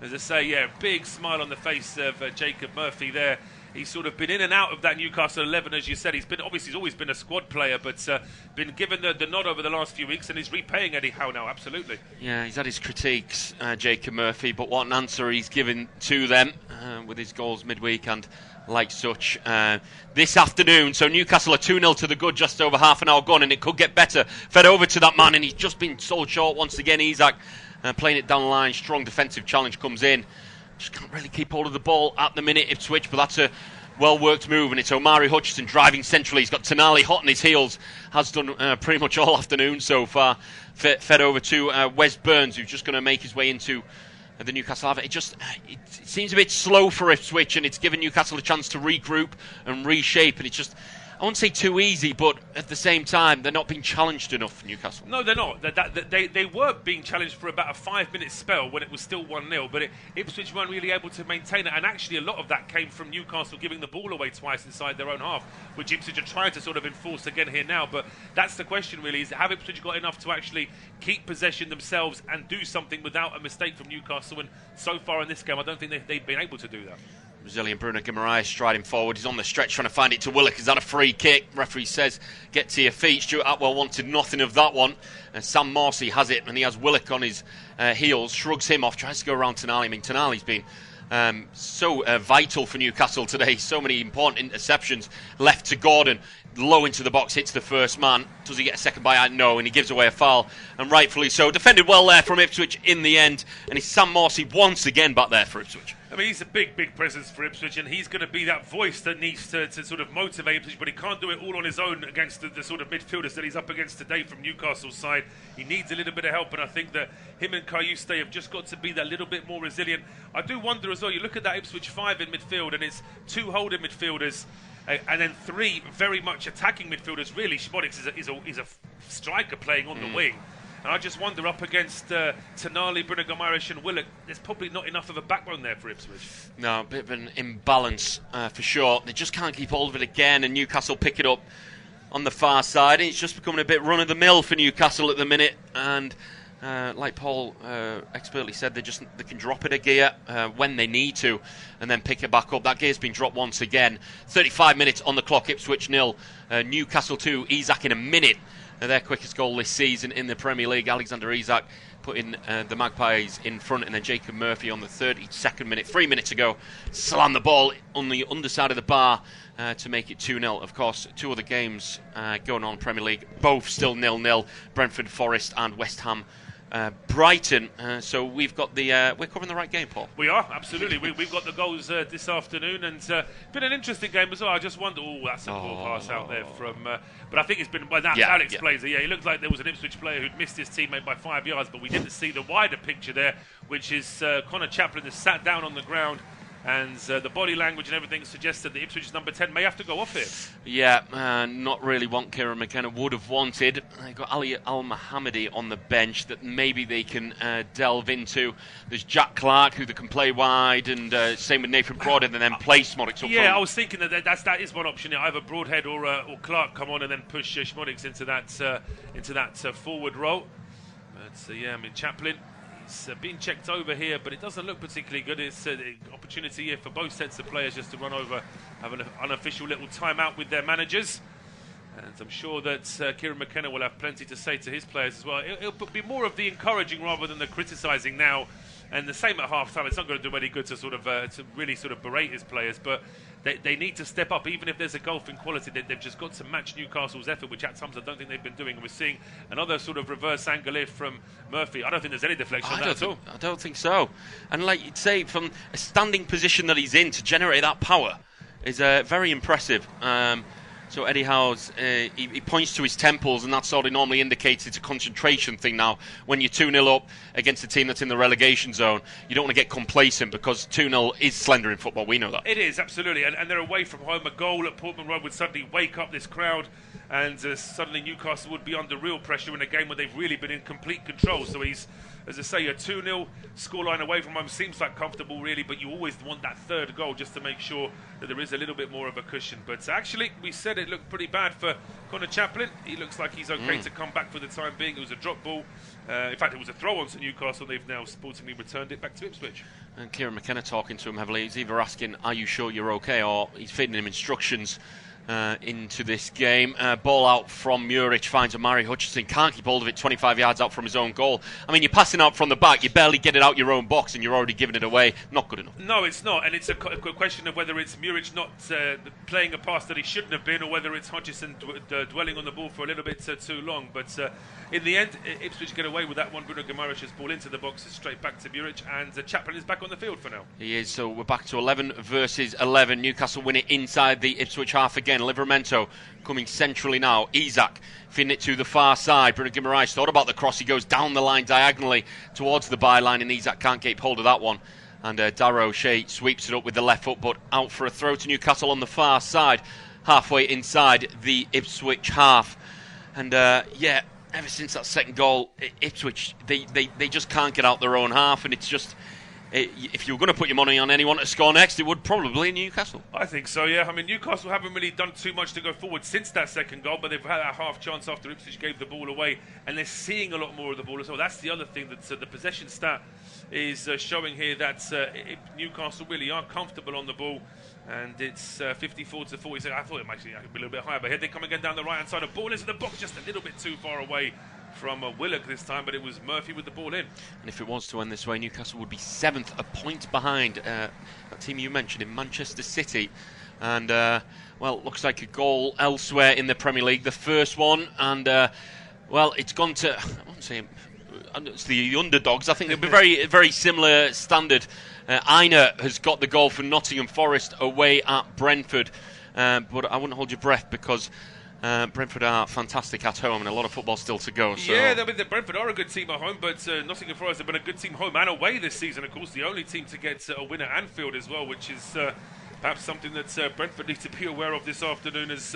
Speaker 2: as I say, big smile on the face of Jacob Murphy there. He's sort of been in and out of that Newcastle 11, as you said. He's always been a squad player, but been given the nod over the last few weeks, and he's repaying Eddie Howe now, absolutely.
Speaker 1: Yeah, he's had his critiques, Jacob Murphy, but what an answer he's given to them with his goals midweek and like such. This afternoon, so Newcastle are 2-0 to the good, just over half an hour gone, and it could get better. Fed over to that man, and he's just been sold short once again. Isak playing it down the line, strong defensive challenge comes in. Just can't really keep hold of the ball at the minute, Ipswich, but that's a well-worked move, and it's Omari Hutchinson driving centrally. He's got Tonali hot on his heels, has done pretty much all afternoon so far. Fed over to Wes Burns, who's just going to make his way into the Newcastle half. It seems a bit slow for Ipswich, and it's given Newcastle a chance to regroup and reshape, and it's just, I wouldn't say too easy, but at the same time, they're not being challenged enough, Newcastle.
Speaker 2: No, they're not. They were being challenged for about a 5-minute spell when it was still 1-0, but Ipswich weren't really able to maintain it, and actually a lot of that came from Newcastle giving the ball away twice inside their own half, which Ipswich are trying to sort of enforce again here now. But that's the question really, is have Ipswich got enough to actually keep possession themselves and do something without a mistake from Newcastle? And so far in this game, I don't think they've been able to do that.
Speaker 1: Brazilian Bruno Guimaraes striding forward. He's on the stretch trying to find it to Willock. Is that a free kick? Referee says, get to your feet. Stuart Atwell wanted nothing of that one. Sam Morsey has it, and he has Willock on his heels, shrugs him off, tries to go around Tonali. I mean, Tonali's been so vital for Newcastle today. So many important interceptions left to Gordon. Low into the box, hits the first man. Does he get a second bite? No, and he gives away a foul, and rightfully so. Defended well there from Ipswich in the end, and it's Sam Morsey once again back there for Ipswich.
Speaker 2: I mean, he's a big presence for Ipswich, and he's going to be that voice that needs to sort of motivate Ipswich, but he can't do it all on his own against the sort of midfielders that he's up against today from Newcastle's side. He needs a little bit of help, and I think that him and Kayuste have just got to be that little bit more resilient. I do wonder as well, you look at that Ipswich 5 in midfield, and it's 2 holding midfielders, and then 3 very much attacking midfielders. Really, Szczerbakowicz is a striker playing on the wing. And I just wonder, up against Tonali, Bruno Guimaraes and Willock, there's probably not enough of a backbone there for Ipswich.
Speaker 1: No, a bit of an imbalance for sure. They just can't keep hold of it again, and Newcastle pick it up on the far side. It's just becoming a bit run-of-the-mill for Newcastle at the minute, and like Paul expertly said, they can drop it a gear when they need to, and then pick it back up. That gear's been dropped once again. 35 minutes on the clock. Ipswich 0, Newcastle 2. Isak in a minute. Their quickest goal this season in the Premier League. Alexander Isak putting the Magpies in front, and then Jacob Murphy on the 32nd minute, 3 minutes ago, slammed the ball on the underside of the bar to make it 2-0. Of course, 2 other games going on Premier League, both still 0-0. Brentford, Forest, and West Ham, Brighton. So we've got we're covering the right game, Paul.
Speaker 2: We are, absolutely. We've got the goals this afternoon, and been an interesting game as well. I just wonder, that's a poor pass out there from, but I think it's been, that explains it. Yeah, it looked like there was an Ipswich player who'd missed his teammate by 5 yards, but we didn't see the wider picture there, which is Connor Chaplin has sat down on the ground And the body language and everything suggests that the Ipswich number 10 may have to go off here.
Speaker 1: Yeah, not really what Kieran McKenna would have wanted. They've got Ali Al-Mohammadi on the bench that maybe they can delve into. There's Jack Clark, who they can play wide, and same with Nathan Broadhead, and then play Szmodics up front.
Speaker 2: I was thinking that is one option. Either Broadhead or Clark come on and then push Szmodics into that forward role. But Chaplin. It's being checked over here, but it doesn't look particularly good. It's an opportunity here for both sets of players just to run over, have an unofficial little timeout with their managers. And I'm sure that Kieran McKenna will have plenty to say to his players as well. It'll be more of the encouraging rather than the criticising now. And the same at half-time. It's not going to do any good to really berate his players, but they need to step up. Even if there's a gulf in quality, they've just got to match Newcastle's effort, which at times I don't think they've been doing. And we're seeing another reverse angle here from Murphy. I don't think there's any deflection on that at all.
Speaker 1: I don't think so. And like you'd say, from a standing position that he's in to generate that power is very impressive. So Eddie Howe's, he points to his temples, and that sort of normally indicates it's a concentration thing now. When you're 2-0 up against a team that's in the relegation zone, you don't want to get complacent because 2-0 is slender in football. We know that.
Speaker 2: It is, absolutely. And they're away from home. A goal at Portman Road would suddenly wake up this crowd, and suddenly Newcastle would be under real pressure in a game where they've really been in complete control. So he's, as I say, a 2-0 scoreline away from home seems like comfortable, really, but you always want that third goal just to make sure that there is a little bit more of a cushion. But actually, we said it looked pretty bad for Connor Chaplin. He looks like he's okay to come back for the time being. It was a drop ball. In fact, it was a throw-on to Newcastle. They've now sportingly returned it back to Ipswich.
Speaker 1: And Kieran McKenna talking to him heavily. He's either asking, are you sure you're okay, or he's feeding him instructions into this game. Ball out from Muric, finds Amari Hutchinson, can't keep hold of it 25 yards out from his own goal. I mean, you're passing out from the back, you barely get it out your own box and you're already giving it away. Not good enough.
Speaker 2: No, it's not, and it's a question of whether it's Muric not playing a pass that he shouldn't have been, or whether it's Hutchinson dwelling on the ball for a little bit too long. But in the end, Ipswich get away with that one. Bruno Guimarães' ball into the box, straight back to Muric, and Chaplin is back on the field for now.
Speaker 1: He is, so we're back to 11 versus 11. Newcastle win it inside the Ipswich half again. Livramento coming centrally now. Isak feeding it to the far side. Bruno Guimarães thought about the cross. He goes down the line diagonally towards the byline, and Isak can't keep hold of that one. And Darrow O'Shea sweeps it up with the left foot, but out for a throw to Newcastle on the far side, halfway inside the Ipswich half. And ever since that second goal, Ipswich, they just can't get out their own half, and it's just... If you were going to put your money on anyone to score next, it would probably be Newcastle.
Speaker 2: I think so, yeah. I mean, Newcastle haven't really done too much to go forward since that second goal, but they've had a half chance after Ipswich gave the ball away, and they're seeing a lot more of the ball as well. That's the other thing that the possession stat is showing here, that Newcastle really are comfortable on the ball, and it's 54-40. So I thought it might be a little bit higher, but here they come again down the right-hand side. The ball is in the box, just a little bit too far away from Willock this time, but it was Murphy with the ball in.
Speaker 1: And if it was to end this way, Newcastle would be 7th, a point behind that team you mentioned in Manchester City. And, looks like a goal elsewhere in the Premier League, the first one. And, it's gone to, I won't say it's the underdogs. I think it'll be very, very similar standard. Aina has got the goal for Nottingham Forest away at Brentford. But I wouldn't hold your breath, because Brentford are fantastic at home, and a lot of football still to go. So.
Speaker 2: Yeah, Brentford are a good team at home, but Nottingham Forest have been a good team home and away this season. Of course, the only team to get a win at Anfield as well, which is perhaps something that Brentford need to be aware of this afternoon as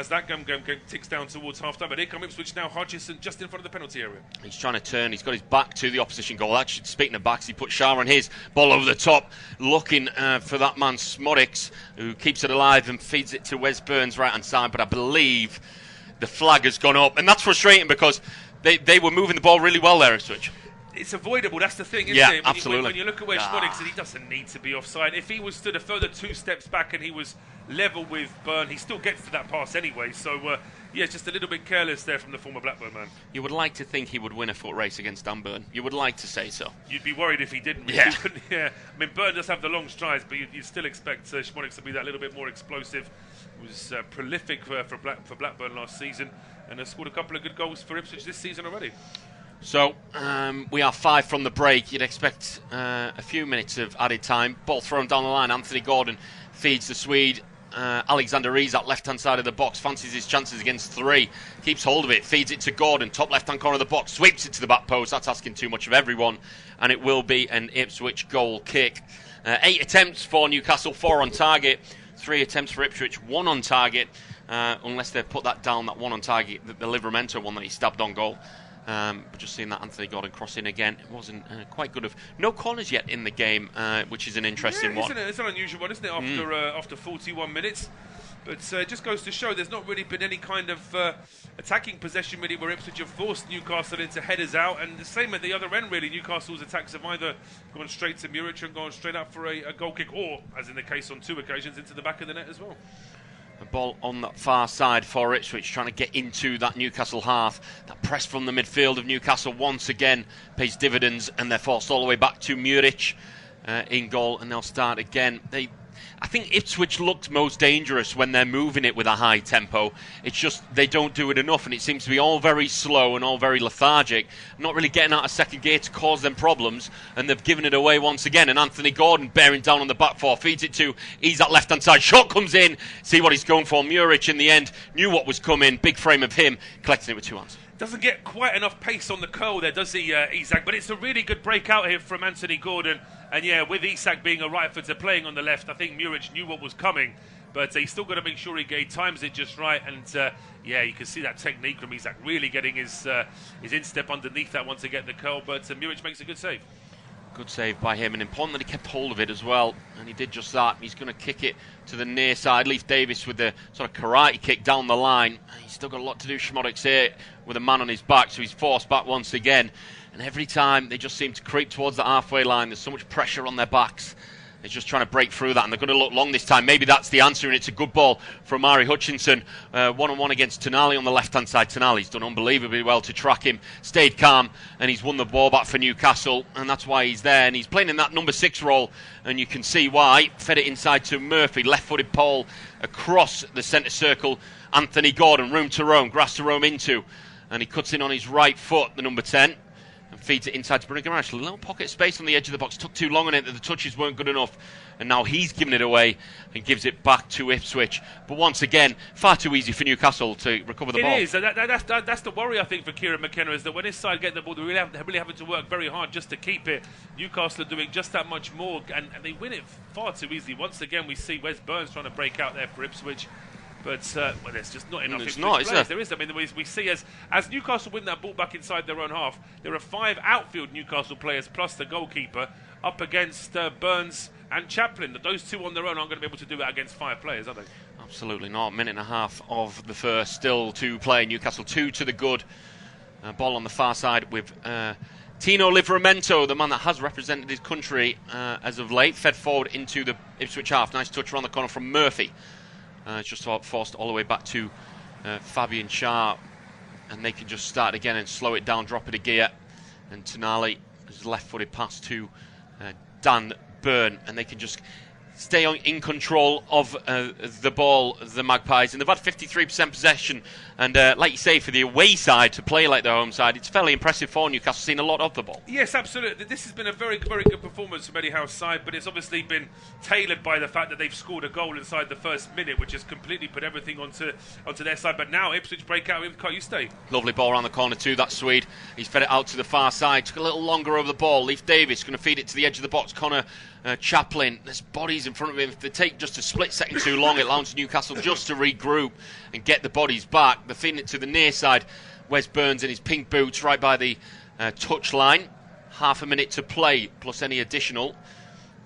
Speaker 2: that game ticks down towards half-time. But here come Ipswich now. Hutchinson just in front of the penalty area.
Speaker 1: He's trying to turn. He's got his back to the opposition goal. Actually, speaking of backs, he put Shah on his ball over the top, looking for that man Szmodics, who keeps it alive and feeds it to Wes Burns right-hand side. But I believe the flag has gone up, and that's frustrating because they were moving the ball really well there, Ipswich.
Speaker 2: It's avoidable, that's the thing, isn't it?
Speaker 1: Absolutely.
Speaker 2: When you look at where Szmodics, he doesn't need to be offside. If he was stood a further 2 steps back and he was level with Byrne, he still gets to that pass anyway. So, just a little bit careless there from the former Blackburn man.
Speaker 1: You would like to think he would win a foot race against Dan Byrne. You would like to say so.
Speaker 2: You'd be worried if he didn't.
Speaker 1: Yeah.
Speaker 2: Yeah. I mean, Byrne does have the long strides, but you'd still expect Szmodics to be that little bit more explosive. He was prolific for Blackburn last season, and has scored a couple of good goals for Ipswich this season already.
Speaker 1: So, we are 5 from the break. You'd expect a few minutes of added time. Ball thrown down the line. Anthony Gordon feeds the Swede. Alexander Isak, left-hand side of the box, fancies his chances against 3. Keeps hold of it, feeds it to Gordon, top left-hand corner of the box, sweeps it to the back post. That's asking too much of everyone. And it will be an Ipswich goal kick. 8 attempts for Newcastle, 4 on target. 3 attempts for Ipswich, 1 on target. Unless they put that down, that 1 on target, the Livramento one that he stabbed on goal. But just seeing that Anthony Gordon cross in again, it wasn't quite good. No corners yet in the game, which is an interesting one.
Speaker 2: It's an unusual one, isn't it, after 41 minutes? But it just goes to show there's not really been any kind of attacking possession really where Ipswich have forced Newcastle into headers out, and the same at the other end really. Newcastle's attacks have either gone straight to Muric and gone straight up for a goal kick, or, as in the case on 2 occasions, into the back of the net as well.
Speaker 1: A ball on that far side for Ipswich, trying to get into that Newcastle half. That press from the midfield of Newcastle once again pays dividends, and they're forced all the way back to Muric in goal, and they'll start again. I think Ipswich looked most dangerous when they're moving it with a high tempo. It's just they don't do it enough, and it seems to be all very slow and all very lethargic, not really getting out of second gear to cause them problems, and they've given it away once again. And Anthony Gordon bearing down on the back four, feeds it to, he's that left-hand side, shot comes in, see what he's going for. Muric in the end knew what was coming, big frame of him, collecting it with 2 hands.
Speaker 2: Doesn't get quite enough pace on the curl there, does he, Isak? But it's a really good breakout here from Anthony Gordon. And yeah, with Isak being a right footer playing on the left, I think Muric knew what was coming. But he's still got to make sure he times it just right. And yeah, you can see that technique from Isak, really getting his instep underneath that one to get the curl. But Muric makes a good save.
Speaker 1: Good save by him, and important that he kept hold of it as well, and he did just that. He's going to kick it to the near side. Leif Davis with the sort of karate kick down the line. He's still got a lot to do, Szmodek's here with a man on his back, so he's forced back once again. And every time they just seem to creep towards the halfway line, there's so much pressure on their backs. They're just trying to break through that, and they're going to look long this time. Maybe that's the answer, and it's a good ball from Mari Hutchinson. One-on-one against Tonali on the left-hand side. Tonali's done unbelievably well to track him, stayed calm, and he's won the ball back for Newcastle, and that's why he's there. And he's playing in that number 6 role, and you can see why. Fed it inside to Murphy, left-footed Paul across the centre circle. Anthony Gordon, room to roam, grass to roam into, and he cuts in on his right foot, the number 10. And feeds it inside to Bruno Guimaraes. A little pocket space on the edge of the box. Took too long on it, that the touches weren't good enough. And now he's giving it away and gives it back to Ipswich. But once again, far too easy for Newcastle to recover the ball.
Speaker 2: It is. That's the worry, I think, for Kieran McKenna, is that when his side get the ball, they're really having to work very hard just to keep it. Newcastle are doing just that much more, and they win it far too easily. Once again, we see Wes Burns trying to break out there for Ipswich. But well, there's just not enough.
Speaker 1: It's not, is there?
Speaker 2: There is. I mean, we see as Newcastle win that ball back inside their own half, there are 5 outfield Newcastle players plus the goalkeeper up against Burns and Chaplin. Those 2 on their own aren't going to be able to do that against 5 players, are they?
Speaker 1: Absolutely not. Minute and a half of the first still to play. Newcastle 2 to the good. Ball on the far side with Tino Livramento, the man that has represented his country as of late, fed forward into the Ipswich half. Nice touch around the corner from Murphy. It's just forced all the way back to Fabian Schär, and they can just start again and slow it down, drop it a gear. And Tonali has left-footed pass to Dan Burn, and they can just stay in control of the ball, the Magpies. And they've had 53% possession. And like you say, for the away side to play like the home side, it's fairly impressive for Newcastle, seen a lot of the ball.
Speaker 2: Yes, absolutely. This has been a very, very good performance from Eddie Howe's side, but it's obviously been tailored by the fact that they've scored a goal inside the first minute, which has completely put everything onto their side. But now Ipswich break out with Kayuste.
Speaker 1: Lovely ball around the corner too, that Swede. He's fed it out to the far side, took a little longer over the ball. Leif Davis going to feed it to the edge of the box. Connor Chaplin, there's bodies in front of him. If they take just a split second too long, it allows Newcastle just to regroup and get the bodies back. They're feeding it to the near side. Wes Burns in his pink boots right by the touch line. Half a minute to play, plus any additional.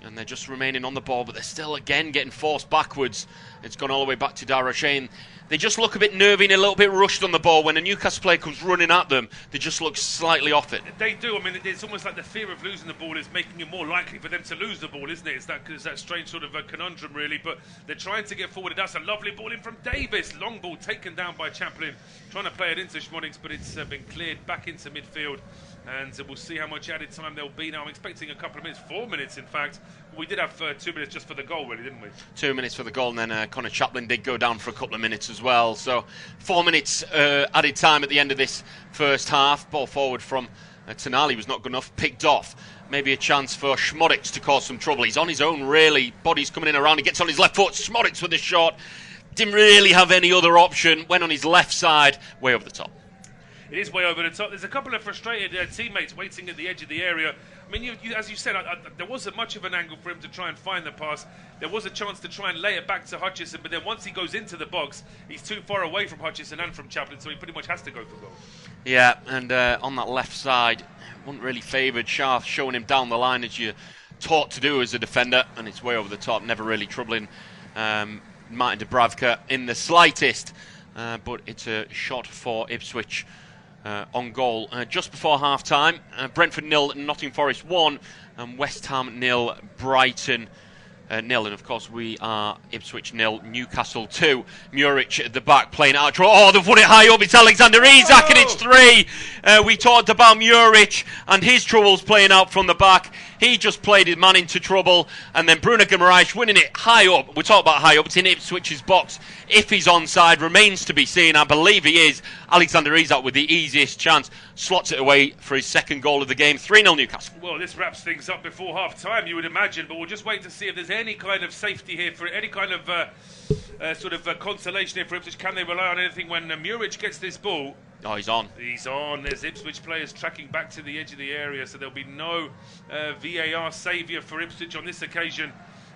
Speaker 1: And they're just remaining on the ball, but they're still again getting forced backwards. It's gone all the way back to Darragh. They just look a bit nervy and a little bit rushed on the ball. When a Newcastle player comes running at them, they just look slightly off it.
Speaker 2: They do. I mean, it's almost like the fear of losing the ball is making it more likely for them to lose the ball, isn't it? It's that strange sort of a conundrum, really. But they're trying to get forward. That's a lovely ball in from Davis. Long ball taken down by Chaplin. Trying to play it into Szmodek, but it's been cleared back into midfield. And we'll see how much added time there'll be now. I'm expecting a couple of minutes, 4 minutes in fact. We did have 2 minutes just for the goal, really, didn't we?
Speaker 1: 2 minutes for the goal, and then Connor Chaplin did go down for a couple of minutes as well. So 4 minutes added time at the end of this first half. Ball forward from Tonali was not good enough, picked off. Maybe a chance for Szmodek to cause some trouble. He's on his own, really. Body's coming in around. He gets on his left foot. Szmodek with the shot. Didn't really have any other option. Went on his left side, way over the top.
Speaker 2: It is way over the top. There's a couple of frustrated teammates waiting at the edge of the area. I mean, as you said, there wasn't much of an angle for him to try and find the pass. There was a chance to try and lay it back to Hutchison, but then once he goes into the box, he's too far away from Hutchison and from Chaplin, so he pretty much has to go for goal.
Speaker 1: Yeah, and on that left side, wasn't really favoured. Sharp showing him down the line as you're taught to do as a defender, and it's way over the top, never really troubling Martin Dubravka in the slightest. But it's a shot for Ipswich on goal. Just before half-time, Brentford 0, Nottingham Forest 1, and West Ham 0, Brighton 0. And of course we are Ipswich 0, Newcastle 2. Muric at the back playing out. Oh, they've won it high up. It's Alexander Isak and it's 3. We talked about Muric and his troubles playing out from the back. He just played his man into trouble, and then Bruno Guimaraes winning it high up. We talk about high up. It's in Ipswich's box. If he's onside, remains to be seen. I believe he is. Alexander Isak with the easiest chance slots it away for his second goal of the game. 3-0 Newcastle.
Speaker 2: Well, this wraps things up before half-time, you would imagine, but we'll just wait to see if there's any kind of safety here, for any kind of consolation here for Ipswich. Can they rely on anything when Muric gets this ball?
Speaker 1: Oh, he's on.
Speaker 2: He's on. There's Ipswich players tracking back to the edge of the area, so there'll be no VAR saviour for Ipswich on this occasion.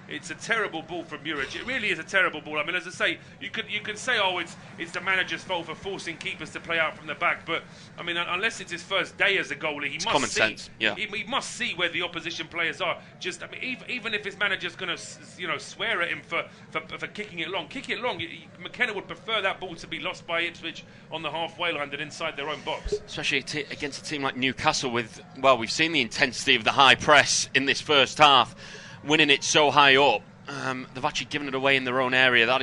Speaker 2: It's a terrible ball from Muric. It really is a terrible ball. I mean, as I say, you could say, oh, it's the manager's fault for forcing keepers to play out from the back. But I mean, unless it's his first day as a goalie, he must see. Sense. Yeah. He must see where the opposition players are. Just, I mean, even if his manager's going to, swear at him for kicking it long, McKenna would prefer that ball to be lost by Ipswich on the halfway line than inside their own box.
Speaker 1: Especially against a team like Newcastle, we've seen the intensity of the high press in this first half. Winning it so high up, they've actually given it away in their own area.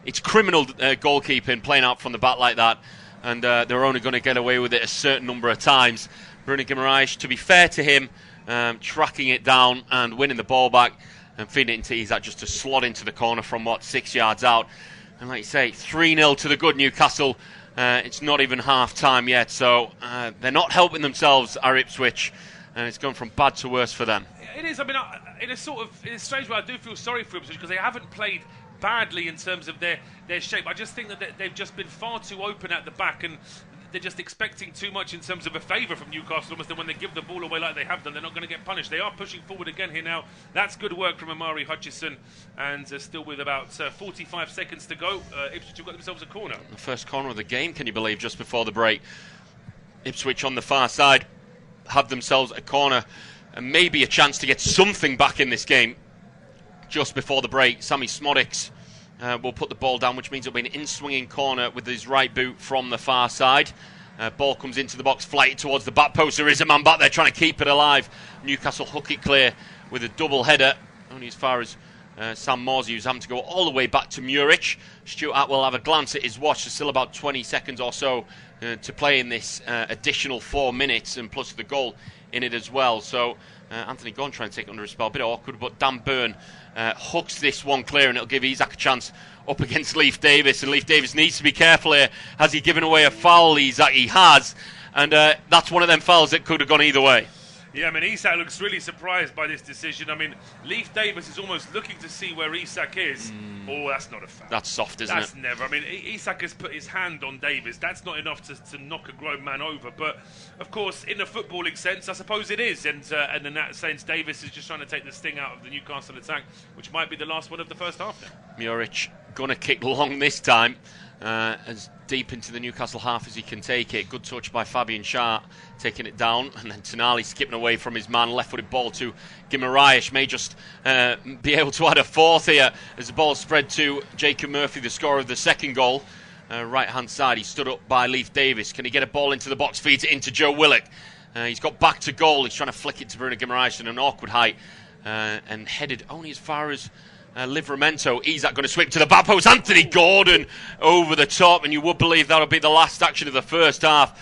Speaker 1: It's criminal goalkeeping, playing out from the back like that, and they're only going to get away with it a certain number of times. Bruno Guimaraes, to be fair to him, tracking it down and winning the ball back and feeding it into Isak just to slot into the corner from 6 yards out. And like you say, 3-0 to the good Newcastle. It's not even half time yet, so they're not helping themselves, are Ipswich, and it's gone from bad to worse for them.
Speaker 2: It is. I mean, in a strange way, I do feel sorry for Ipswich because they haven't played badly in terms of their shape. I just think that they've just been far too open at the back, and they're just expecting too much in terms of a favour from Newcastle. Almost that when they give the ball away like they have done, they're not going to get punished. They are pushing forward again here now. That's good work from Amari Hutchison, and still with about 45 seconds to go, Ipswich have got themselves a corner.
Speaker 1: The first corner of the game, can you believe, just before the break. Ipswich on the far side have themselves a corner and maybe a chance to get something back in this game. Just before the break, Sammy Smodics will put the ball down, which means it'll be an in-swinging corner with his right boot from the far side. Ball comes into the box, flighted towards the back post. There is a man back there trying to keep it alive. Newcastle hook it clear with a double header, only as far as Sam Morsey, who's having to go all the way back to Muric. Stuart Atwell have a glance at his watch. There's still about 20 seconds or so to play in this additional 4 minutes, and plus the goal in it as well. So Anthony Gordon trying to take it under his spell, a bit awkward, but Dan Byrne hooks this one clear, and it'll give Isak a chance up against Leif Davis, and Leif Davis needs to be careful here. Has he given away a foul? Isak, he has, and that's one of them fouls that could have gone either way.
Speaker 2: Yeah, I mean, Isak looks really surprised by this decision. I mean, Leif Davis is almost looking to see where Isak is. Oh, that's not a foul.
Speaker 1: That's soft, isn't it?
Speaker 2: That's never. I mean, Isak has put his hand on Davis. That's not enough to knock a grown man over. But, of course, in a footballing sense, I suppose it is. And in that sense, Davis is just trying to take the sting out of the Newcastle attack, which might be the last one of the first half now.
Speaker 1: Muric going to kick long this time. As deep into the Newcastle half as he can take it. Good touch by Fabian Schär, taking it down, and then Tonali skipping away from his man. Left-footed ball to Guimaraes, may just be able to add a fourth here as the ball spread to Jacob Murphy, the scorer of the second goal. Right-hand side, he stood up by Leif Davis. Can he get a ball into the box? Feeds it into Joe Willock. He's got back to goal. He's trying to flick it to Bruno Guimaraes at an awkward height, and headed only as far as Livramento. Isak going to sweep to the back post. Anthony Gordon over the top, and you would believe that'll be the last action of the first half.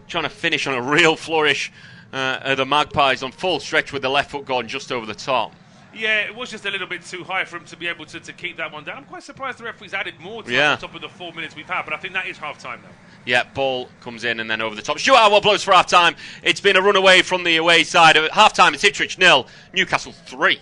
Speaker 1: Trying to finish on a real flourish of the Magpies on full stretch with the left foot Gordon just over the top.
Speaker 2: Yeah, it was just a little bit too high for him to be able to keep that one down. I'm quite surprised the referee's added more time on top of the 4 minutes we've had, but I think that is half-time now.
Speaker 1: Yeah, ball comes in and then over the top. Stuart Atwell blows for half-time. It's been a run away from the away side. At half-time, it's Ipswich 0, Newcastle 3.